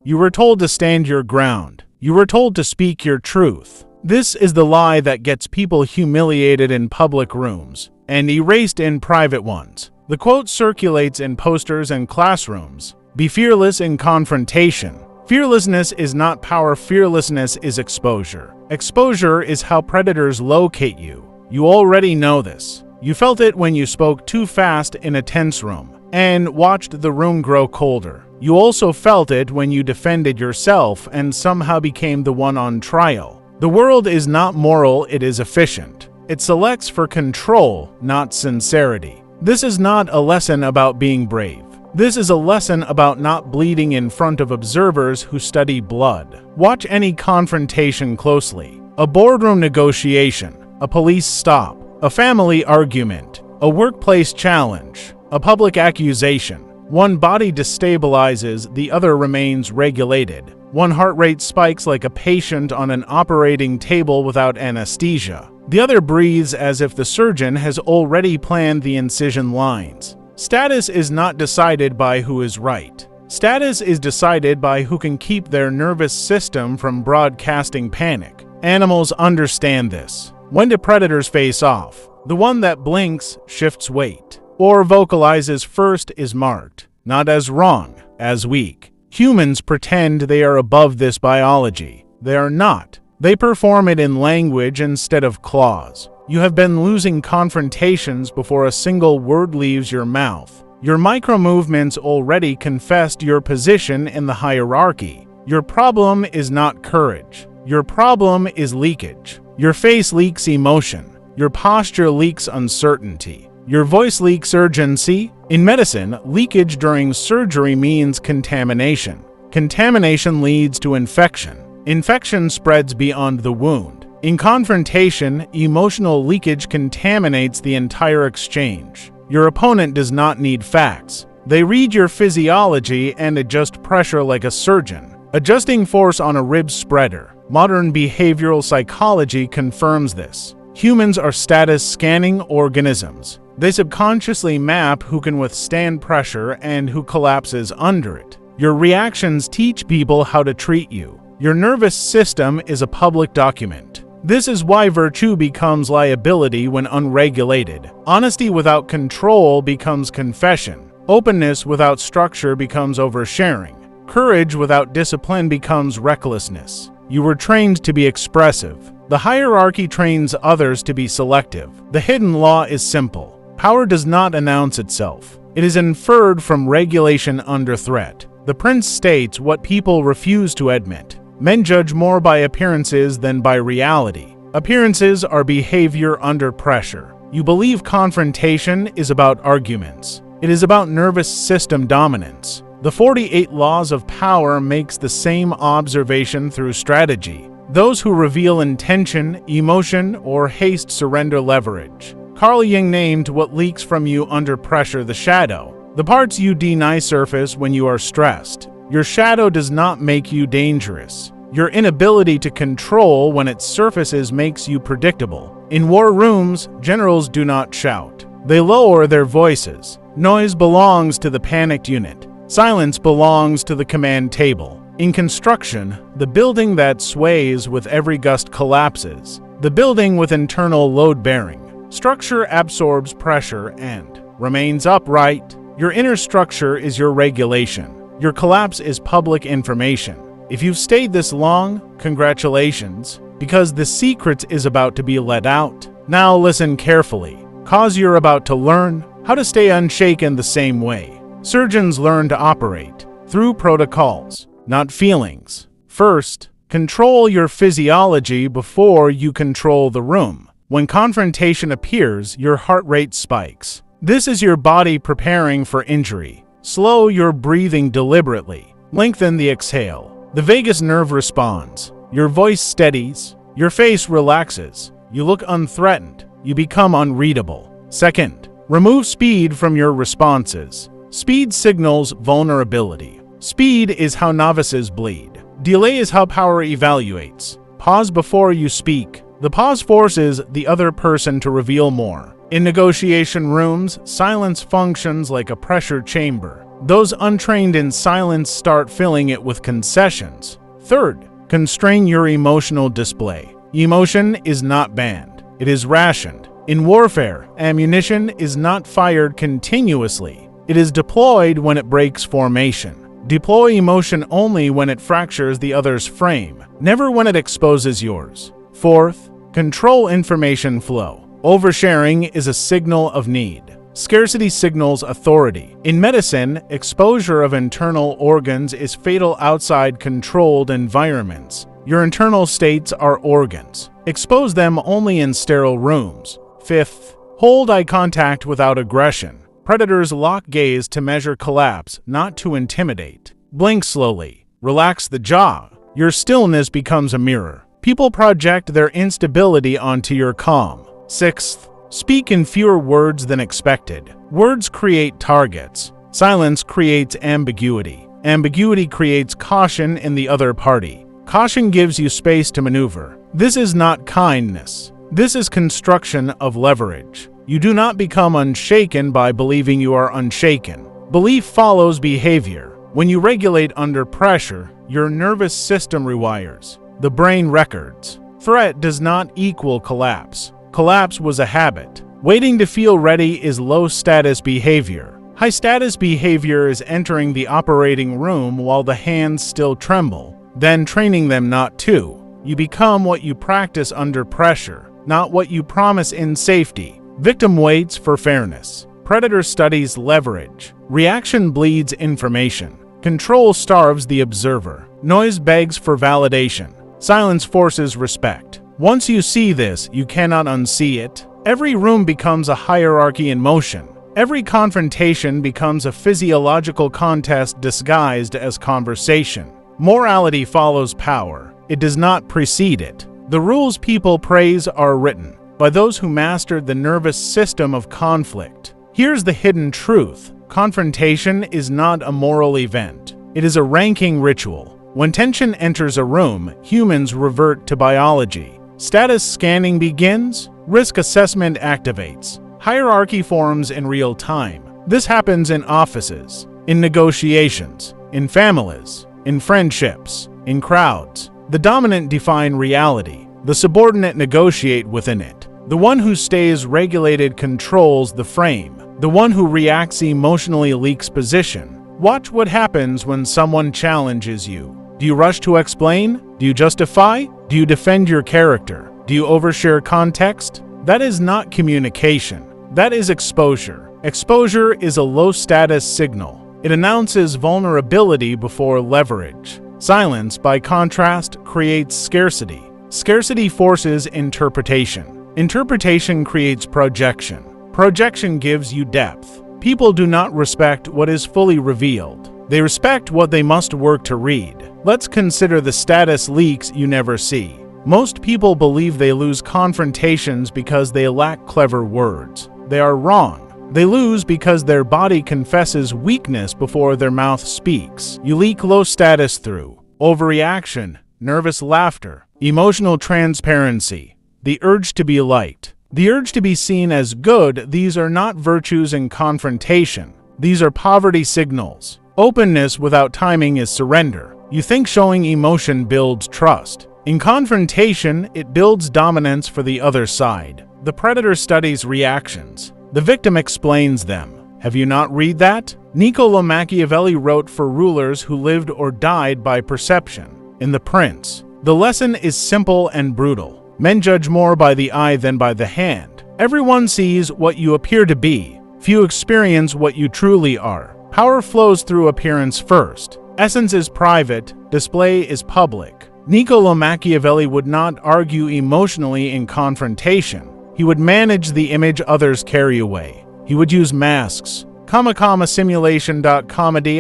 You were told to stand your ground. You were told to speak your truth. This is the lie that gets people humiliated in public rooms and erased in private ones. The quote circulates in posters and classrooms. Be fearless in confrontation. Fearlessness is not power. Fearlessness is exposure. Exposure is how predators locate you. You already know this. You felt it when you spoke too fast in a tense room and watched the room grow colder. You also felt it when you defended yourself and somehow became the one on trial. The world is not moral, it is efficient. It selects for control, not sincerity. This is not a lesson about being brave. This is a lesson about not bleeding in front of observers who study blood. Watch any confrontation closely. A boardroom negotiation, a police stop, a family argument, a workplace challenge, a public accusation. One body destabilizes, the other remains regulated. One heart rate spikes like a patient on an operating table without anesthesia. The other breathes as if the surgeon has already planned the incision lines. Status is not decided by who is right. Status is decided by who can keep their nervous system from broadcasting panic. Animals understand this. When do predators face off? The one that blinks shifts weight, or vocalizes first is marked, not as wrong, as weak. Humans pretend they are above this biology. They are not. They perform it in language instead of claws. You have been losing confrontations before a single word leaves your mouth. Your micro-movements already confessed your position in the hierarchy. Your problem is not courage. Your problem is leakage. Your face leaks emotion. Your posture leaks uncertainty. Your voice leaks urgency. In medicine, leakage during surgery means contamination. Contamination leads to infection. Infection spreads beyond the wound. In confrontation, emotional leakage contaminates the entire exchange. Your opponent does not need facts. They read your physiology and adjust pressure like a surgeon, adjusting force on a rib spreader. Modern behavioral psychology confirms this. Humans are status-scanning organisms. They subconsciously map who can withstand pressure and who collapses under it. Your reactions teach people how to treat you. Your nervous system is a public document. This is why virtue becomes liability when unregulated. Honesty without control becomes confession. Openness without structure becomes oversharing. Courage without discipline becomes recklessness. You were trained to be expressive. The hierarchy trains others to be selective. The hidden law is simple. Power does not announce itself. It is inferred from regulation under threat. The prince states what people refuse to admit. Men judge more by appearances than by reality. Appearances are behavior under pressure. You believe confrontation is about arguments. It is about nervous system dominance. The 48 laws of power makes the same observation through strategy. Those who reveal intention, emotion, or haste surrender leverage. Carl Jung named what leaks from you under pressure the shadow. The parts you deny surface when you are stressed. Your shadow does not make you dangerous. Your inability to control when it surfaces makes you predictable. In war rooms, generals do not shout. They lower their voices. Noise belongs to the panicked unit. Silence belongs to the command table. In construction, the building that sways with every gust collapses. The building with internal load-bearing. Structure absorbs pressure and remains upright. Your inner structure is your regulation. Your collapse is public information. If you've stayed this long, congratulations, because the secret is about to be let out. Now listen carefully, cause you're about to learn how to stay unshaken the same way. Surgeons learn to operate through protocols, not feelings. First, control your physiology before you control the room. When confrontation appears, your heart rate spikes. This is your body preparing for injury. Slow your breathing deliberately. Lengthen the exhale. The vagus nerve responds. Your voice steadies. Your face relaxes. You look unthreatened. You become unreadable. Second, remove speed from your responses. Speed signals vulnerability. Speed is how novices bleed. Delay is how power evaluates. Pause before you speak. The pause forces the other person to reveal more. In negotiation rooms, silence functions like a pressure chamber. Those untrained in silence start filling it with concessions. Third, constrain your emotional display. Emotion is not banned. It is rationed. In warfare, ammunition is not fired continuously. It is deployed when it breaks formation. Deploy emotion only when it fractures the other's frame, never when it exposes yours. Fourth, control information flow. Oversharing is a signal of need. Scarcity signals authority. In medicine, exposure of internal organs is fatal outside controlled environments. Your internal states are organs. Expose them only in sterile rooms. Fifth, hold eye contact without aggression. Predators lock gaze to measure collapse, not to intimidate. Blink slowly. Relax the jaw. Your stillness becomes a mirror. People project their instability onto your calm. Sixth, speak in fewer words than expected. Words create targets. Silence creates ambiguity. Ambiguity creates caution in the other party. Caution gives you space to maneuver. This is not kindness. This is construction of leverage. You do not become unshaken by believing you are unshaken. Belief follows behavior. When you regulate under pressure, your nervous system rewires. The brain records. Threat does not equal collapse. Collapse was a habit. Waiting to feel ready is low-status behavior. High-status behavior is entering the operating room while the hands still tremble, then training them not to. You become what you practice under pressure, not what you promise in safety. Victim waits for fairness. Predator studies leverage. Reaction bleeds information. Control starves the observer. Noise begs for validation. Silence forces respect. Once you see this, you cannot unsee it. Every room becomes a hierarchy in motion. Every confrontation becomes a physiological contest disguised as conversation. Morality follows power. It does not precede it. The rules people praise are written by those who mastered the nervous system of conflict. Here's the hidden truth. Confrontation is not a moral event. It is a ranking ritual. When tension enters a room, humans revert to biology. Status scanning begins. Risk assessment activates. Hierarchy forms in real time. This happens in offices, in negotiations, in families, in friendships, in crowds. The dominant define reality. The subordinate negotiate within it. The one who stays regulated controls the frame. The one who reacts emotionally leaks position. Watch what happens when someone challenges you. Do you rush to explain? Do you justify? Do you defend your character? Do you overshare context? That is not communication. That is exposure. Exposure is a low-status signal. It announces vulnerability before leverage. Silence, by contrast, creates scarcity. Scarcity forces interpretation. Interpretation creates projection. Projection gives you depth. People do not respect what is fully revealed. They respect what they must work to read. Let's consider the status leaks you never see. Most people believe they lose confrontations because they lack clever words. They are wrong. They lose because their body confesses weakness before their mouth speaks. You leak low status through overreaction, nervous laughter, emotional transparency, the urge to be liked, the urge to be seen as good. These are not virtues in confrontation. These are poverty signals. Openness without timing is surrender. You think showing emotion builds trust. In confrontation, it builds dominance for the other side. The predator studies reactions. The victim explains them. Have you not read that? Niccolò Machiavelli wrote for rulers who lived or died by perception. In The Prince, the lesson is simple and brutal. Men judge more by the eye than by the hand. Everyone sees what you appear to be. Few experience what you truly are. Power flows through appearance first. Essence is private, display is public. Niccolò Machiavelli would not argue emotionally in confrontation. He would manage the image others carry away. He would use masks. Simulation.comedy.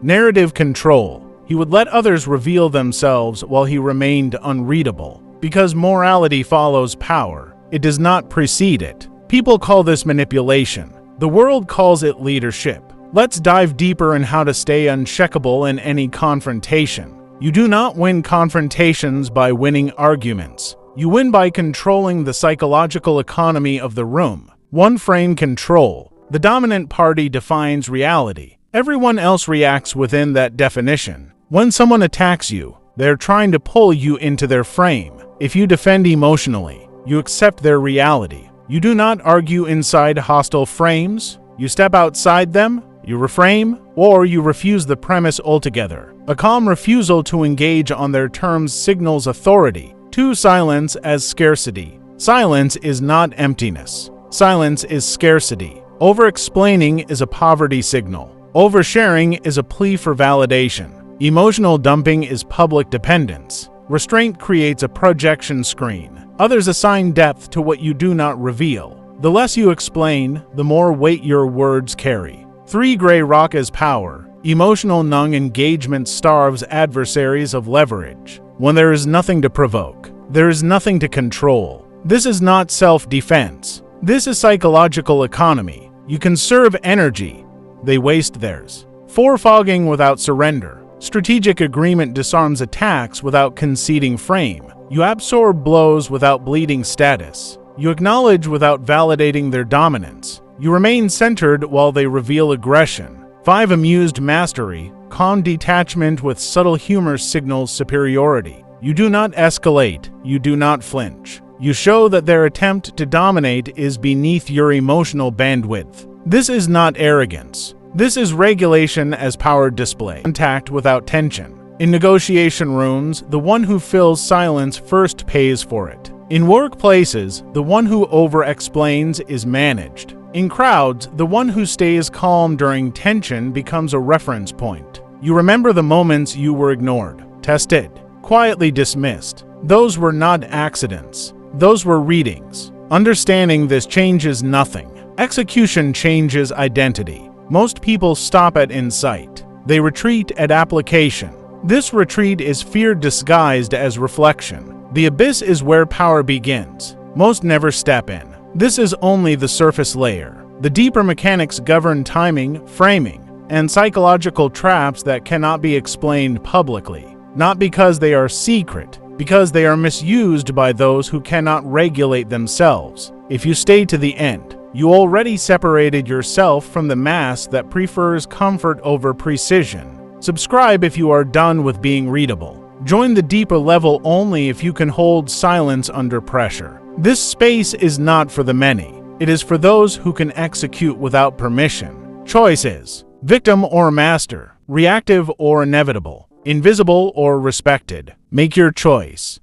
Narrative control. He would let others reveal themselves while he remained unreadable. Because morality follows power, it does not precede it. People call this manipulation. The world calls it leadership. Let's dive deeper in how to stay unshakable in any confrontation. You do not win confrontations by winning arguments. You win by controlling the psychological economy of the room. One frame control. The dominant party defines reality. Everyone else reacts within that definition. When someone attacks you, they're trying to pull you into their frame. If you defend emotionally, you accept their reality. You do not argue inside hostile frames. You step outside them, you reframe, or you refuse the premise altogether. A calm refusal to engage on their terms signals authority. 2. Silence as scarcity. Silence is not emptiness. Silence is scarcity. Over-explaining is a poverty signal. Oversharing is a plea for validation. Emotional dumping is public dependence. Restraint creates a projection screen. Others assign depth to what you do not reveal. The less you explain, the more weight your words carry. 3. Gray rock as power. Emotional non-engagement starves adversaries of leverage. When there is nothing to provoke, there is nothing to control. This is not self-defense. This is psychological economy. You conserve energy. They waste theirs. 4. Fogging without surrender. Strategic agreement disarms attacks without conceding frame. You absorb blows without bleeding status. You acknowledge without validating their dominance. You remain centered while they reveal aggression. 5. Amused mastery. Calm detachment with subtle humor signals superiority. You do not escalate. You do not flinch. You show that their attempt to dominate is beneath your emotional bandwidth. This is not arrogance. This is regulation as power display. Contact without tension. In negotiation rooms, the one who fills silence first pays for it. In workplaces, the one who over-explains is managed. In crowds, the one who stays calm during tension becomes a reference point. You remember the moments you were ignored, tested, quietly dismissed. Those were not accidents. Those were readings. Understanding this changes nothing. Execution changes identity. Most people stop at insight. They retreat at application. This retreat is fear disguised as reflection. The abyss is where power begins. Most never step in. This is only the surface layer. The deeper mechanics govern timing, framing, and psychological traps that cannot be explained publicly. Not because they are secret, because they are misused by those who cannot regulate themselves. If you stay to the end, you already separated yourself from the mass that prefers comfort over precision. Subscribe if you are done with being readable. Join the deeper level only if you can hold silence under pressure. This space is not for the many. It is for those who can execute without permission. Choices: victim or master, reactive or inevitable, invisible or respected. Make your choice.